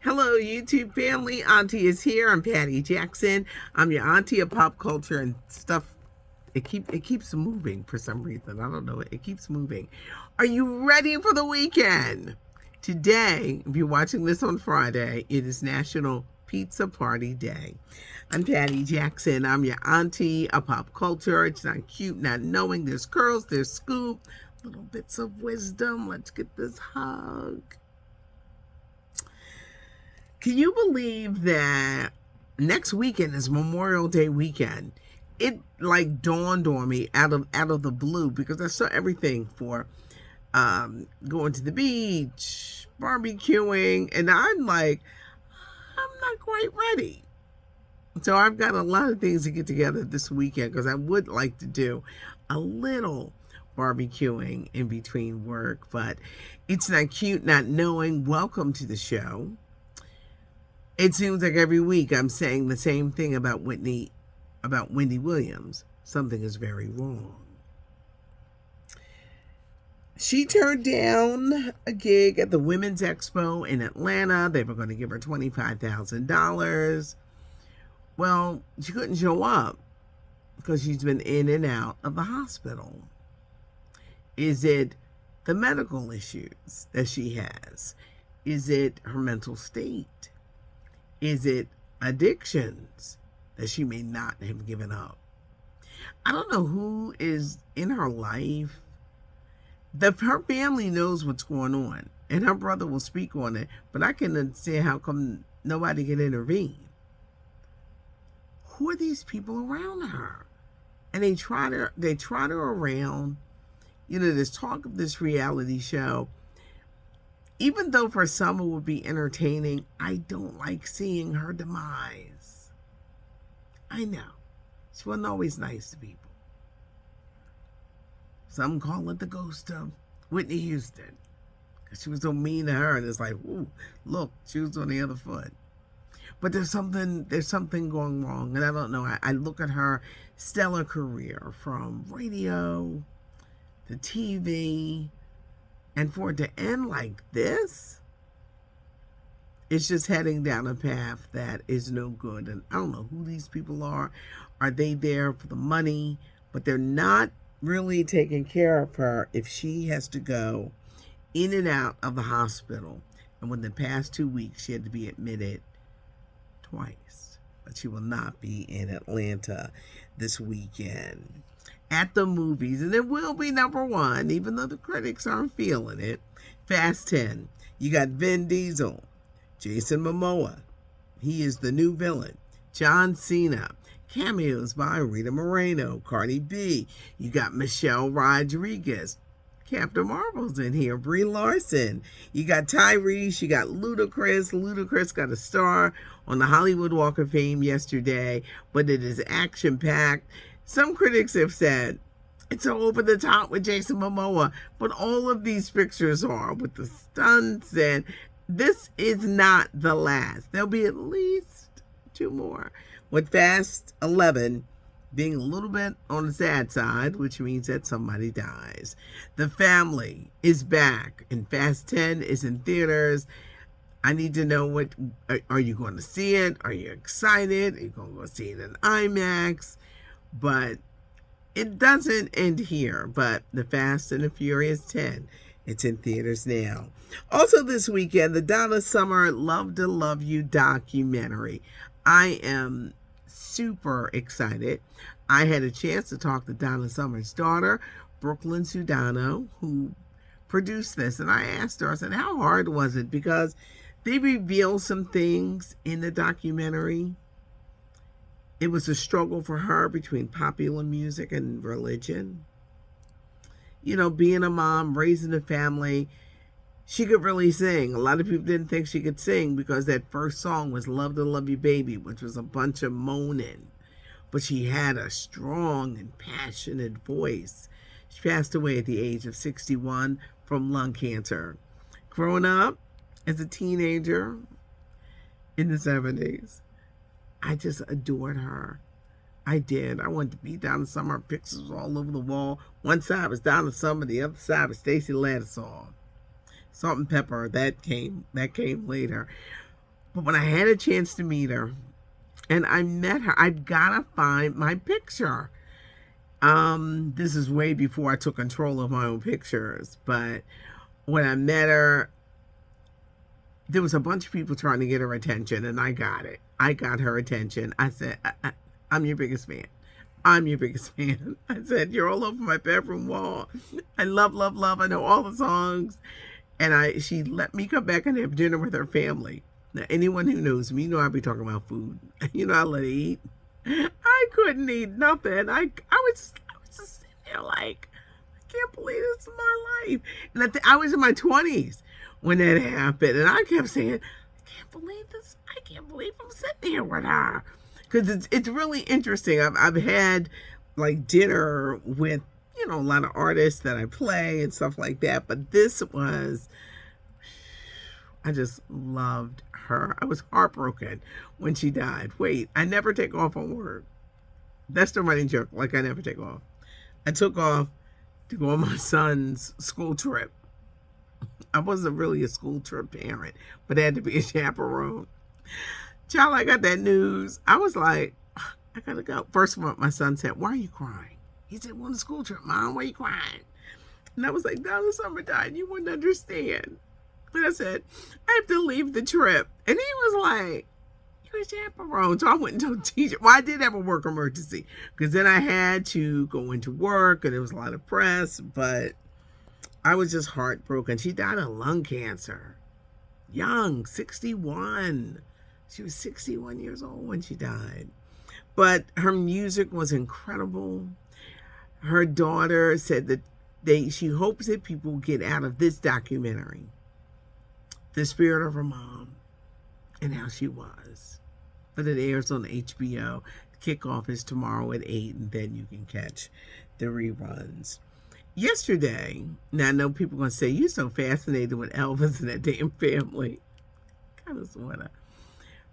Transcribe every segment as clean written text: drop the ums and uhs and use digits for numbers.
Hello, YouTube family. Auntie is here. I'm Patty Jackson. I'm your auntie of pop culture and stuff. It keeps moving for some reason. I don't know. It keeps moving. Are you ready for the weekend? Today, if you're watching this on Friday, it is National Pizza Party Day. I'm Patty Jackson. I'm your auntie of pop culture. It's not cute, not knowing. There's curls, there's scoop, little bits of wisdom. Let's get this hug. Can you believe that next weekend is Memorial Day weekend? It like dawned on me out of the blue because I saw everything for going to the beach, barbecuing, and I'm like, I'm not quite ready. So I've got a lot of things to get together this weekend because I would like to do a little barbecuing in between work, but it's not cute not knowing. Welcome to the show. It seems like every week I'm saying the same thing about Wendy Williams. Something is very wrong. She turned down a gig at the Women's Expo in Atlanta. They were going to give her $25,000. Well, she couldn't show up because she's been in and out of the hospital. Is it the medical issues that she has? Is it her mental state? Is it addictions that she may not have given up? I don't know who is in her life. Her family knows what's going on, and her brother will speak on it, but I can understand how come nobody can intervene. Who are these people around her? And they trot her around. There's talk of this reality show. Even though for some it would be entertaining, I don't like seeing her demise. I know. She wasn't always nice to people. Some call it the ghost of Whitney Houston. Because she was so mean to her, and it's like, ooh, look, she was on the other foot. But there's something going wrong, and I don't know. I look at her stellar career from radio to TV, and for it to end like this, it's just heading down a path that is no good. And I don't know who these people are. Are they there for the money? But they're not really taking care of her if she has to go in and out of the hospital. And within the past 2 weeks, she had to be admitted twice. But she will not be in Atlanta this weekend. At the movies, and it will be number one, even though the critics aren't feeling it. Fast 10. You got Vin Diesel, Jason Momoa. He is the new villain. John Cena. Cameos by Rita Moreno, Cardi B. You got Michelle Rodriguez. Captain Marvel's in here. Brie Larson. You got Tyrese. You got Ludacris. Ludacris got a star on the Hollywood Walk of Fame yesterday, but it is action-packed. Some critics have said it's so over the top with Jason Momoa, but all of these pictures are with the stunts, and this is not the last. There'll be at least 2 more, with Fast 11 being a little bit on the sad side, which means that somebody dies. The Family is back, and Fast 10 is in theaters. I need to know are you going to see it? Are you excited? Are you going to go see it in IMAX? But it doesn't end here. But the Fast and the Furious 10, it's in theaters now. Also this weekend, the Donna Summer Love to Love You documentary. I am super excited. I had a chance to talk to Donna Summer's daughter, Brooklyn Sudano, who produced this. And I asked her, I said, how hard was it? Because they reveal some things in the documentary. It was a struggle for her between popular music and religion. Being a mom, raising a family, she could really sing. A lot of people didn't think she could sing because that first song was Love to Love You Baby, which was a bunch of moaning. But she had a strong and passionate voice. She passed away at the age of 61 from lung cancer. Growing up as a teenager in the 70s, I just adored her. I did. I wanted to be Donna Summer. Pictures all over the wall. One side was Donna Summer. The other side was Stacey Lattisaw. Salt and Pepper, that came later. But when I had a chance to meet her, and I met her, I've got to find my picture. This is way before I took control of my own pictures. But when I met her, there was a bunch of people trying to get her attention, and I got it. I got her attention. I said, I'm your biggest fan. I'm your biggest fan. I said, you're all over my bedroom wall. I love, love, love. I know all the songs. And she let me come back and have dinner with her family. Now, anyone who knows me, I'll be talking about food. I let her eat. I couldn't eat nothing. I was just sitting there like, I can't believe this is my life. And I was in my 20s when that happened. And I kept saying, I can't believe this. I can't believe I'm sitting here with her. Because it's really interesting. I've had like dinner with, a lot of artists that I play and stuff like that. But this was, I just loved her. I was heartbroken when she died. Wait, I never take off on work. That's the running joke. Like, I never take off. I took off to go on my son's school trip. I wasn't really a school trip parent, but I had to be a chaperone. Child, I got that news. I was like, I gotta go. First of all, my son said, why are you crying? He said, we're on a school trip, Mom. Why are you crying? And I was like, no, the summer died. You wouldn't understand. And I said, I have to leave the trip. And he was like, you're a chaperone. So I went and told the teacher. Well, I did have a work emergency because then I had to go into work and there was a lot of press, but I was just heartbroken. She died of lung cancer. Young, 61. She was 61 years old when she died. But her music was incredible. Her daughter said that she hopes that people get out of this documentary the spirit of her mom and how she was. But it airs on HBO. The kickoff is tomorrow at 8, and then you can catch the reruns. Yesterday, now I know people are going to say, you're so fascinated with Elvis and that damn family. Kind of, sort of.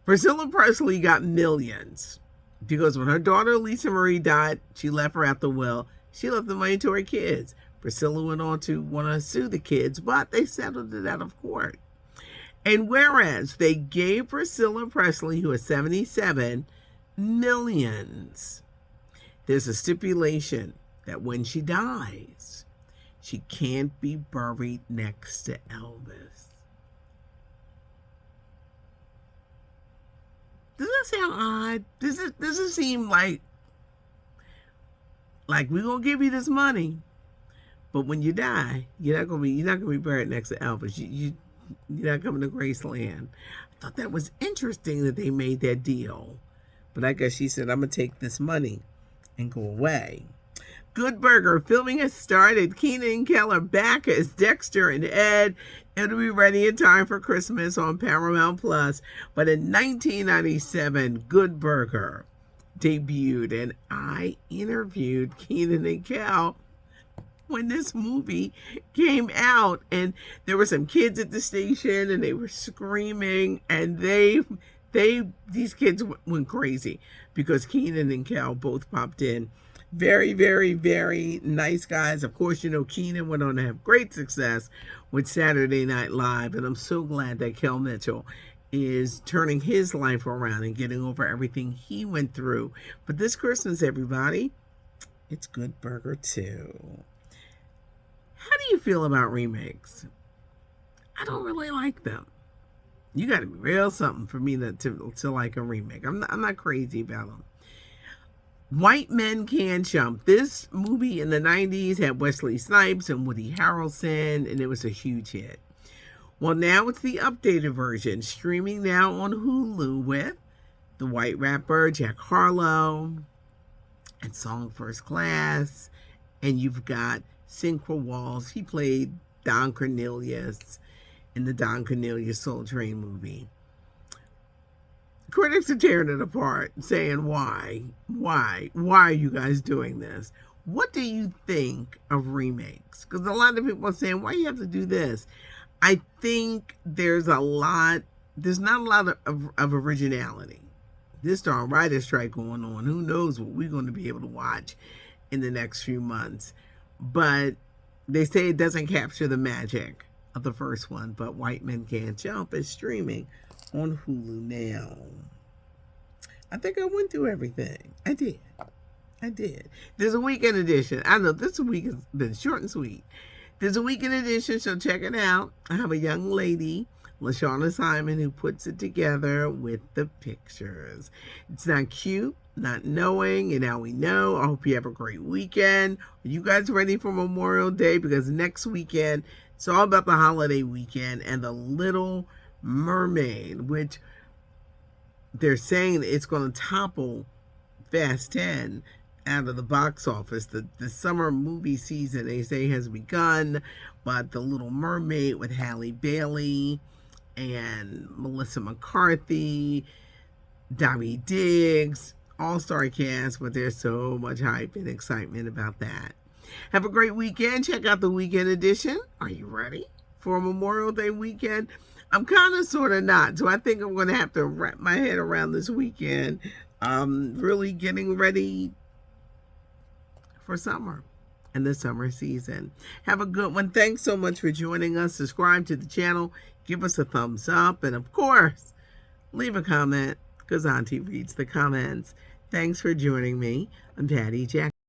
Priscilla Presley got millions because when her daughter Lisa Marie died, she left her out the will. She left the money to her kids. Priscilla went on to want to sue the kids, but they settled it out of court. And whereas they gave Priscilla Presley, who is 77, millions, there's a stipulation that when she dies, she can't be buried next to Elvis. Does that sound odd? Does it seem like we're gonna give you this money, but when you die, you're not gonna be buried next to Elvis. You're not coming to Graceland. I thought that was interesting that they made that deal, but I guess she said, I'm gonna take this money and go away. Good Burger filming has started. Keenan and Kel are back as Dexter and Ed. It'll be ready in time for Christmas on Paramount Plus. But in 1997, Good Burger debuted, and I interviewed Keenan and Kel when this movie came out, and there were some kids at the station, and they were screaming, and these kids went crazy because Keenan and Kel both popped in. Very, very, very nice guys. Of course, Keenan went on to have great success with Saturday Night Live, and I'm so glad that Kel Mitchell is turning his life around and getting over everything he went through. But this Christmas, everybody, it's Good Burger too. How do you feel about remakes? I don't really like them. You got to be real something for me to like a remake. I'm not crazy about them. White Men Can't Jump. This movie in the 90s had Wesley Snipes and Woody Harrelson, and it was a huge hit. Well, now it's the updated version, streaming now on Hulu with the white rapper Jack Harlow and Song First Class, and you've got Synchro Walls. He played Don Cornelius in the Don Cornelius Soul Train movie. Critics are tearing it apart, saying, why are you guys doing this? What do you think of remakes? Because a lot of people are saying, why do you have to do this? I think there's not a lot of originality. This darn writer's strike going on. Who knows what we're going to be able to watch in the next few months. But they say it doesn't capture the magic of the first one. But White Men Can't Jump is streaming on Hulu now. I think I went through everything. I did. I did. There's a weekend edition. I know this week has been short and sweet. There's a weekend edition, so check it out. I have a young lady, LaShawna Simon, who puts it together with the pictures. It's not cute, not knowing, and now we know. I hope you have a great weekend. Are you guys ready for Memorial Day? Because next weekend, it's all about the holiday weekend and the Little Mermaid, which they're saying it's going to topple Fast 10 out of the box office. The summer movie season, they say, has begun, but The Little Mermaid with Halle Bailey and Melissa McCarthy, Dobby Diggs, all-star cast, but there's so much hype and excitement about that. Have a great weekend. Check out the weekend edition. Are you ready for a Memorial Day weekend? I'm kind of sort of not, so I think I'm going to have to wrap my head around this weekend. Really getting ready for summer and the summer season. Have a good one. Thanks so much for joining us. Subscribe to the channel. Give us a thumbs up. And of course, leave a comment because Auntie reads the comments. Thanks for joining me. I'm Patty Jack.